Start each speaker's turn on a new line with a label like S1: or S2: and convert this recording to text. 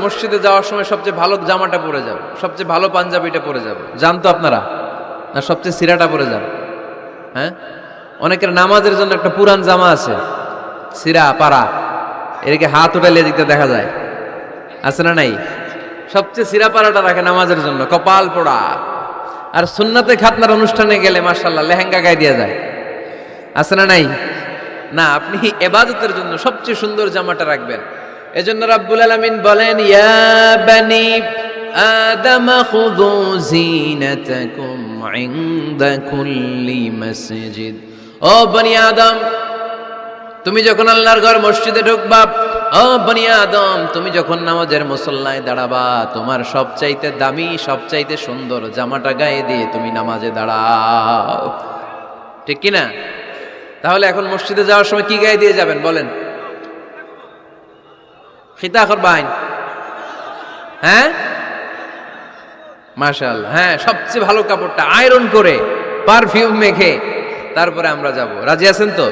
S1: মসজিদে যাওয়ার সময় সবচেয়ে ভালো জামাটা পরে যাব, সবচেয়ে ভালো পাঞ্জাবিটা পরে যাব, জানতো আপনারা? না সবচেয়ে সিরাটা পরে যাব? হ্যাঁ, অনেকের নামাজের জন্য একটা পুরান জামা আছে, সিরা পাড়া, এদিকে হাত উঠালে দিতে দেখা যায়, আছে না নাই? সবচেয়ে সিরা পাড়াটা রাখে নামাজের জন্য, কপাল পোড়া। আর সুন্নাতে খাতনার অনুষ্ঠানে গেলে মাশাআল্লাহ লেহেঙ্গা গায়ে দিয়ে যায়, আছে না নাই? না, আপনি ইবাদতের জন্য সবচেয়ে সুন্দর জামাটা রাখবেন। এজন্য রাব্বুল আলামিন বলেন, ইয়া বানি আদম খুযু যিনাতাকুম ইনদা কুল্লি মসজিদ। ও বনি আদম, তুমি যখন আল্লাহর ঘর মসজিদে ঢুকবা, ও বনি আদম, তুমি যখন নামাজের মুসল্লায় দাঁড়াবা, তোমার সবচাইতে দামি, সবচাইতে সুন্দর জামাটা গায়ে দিয়ে তুমি নামাজে দাঁড়াও, ঠিক কি না? তাহলে এখন মসজিদে যাওয়ার সময় কি গায়ে দিয়ে যাবেন বলেন? খিতা করবাইন? হ্যাঁ, মাশাআল্লাহ, হ্যাঁ, সবচেয়ে ভালো কাপড়টা আয়রন করে পারফিউম মেখে তারপরে আমরা যাব। রাজি আছেন তো?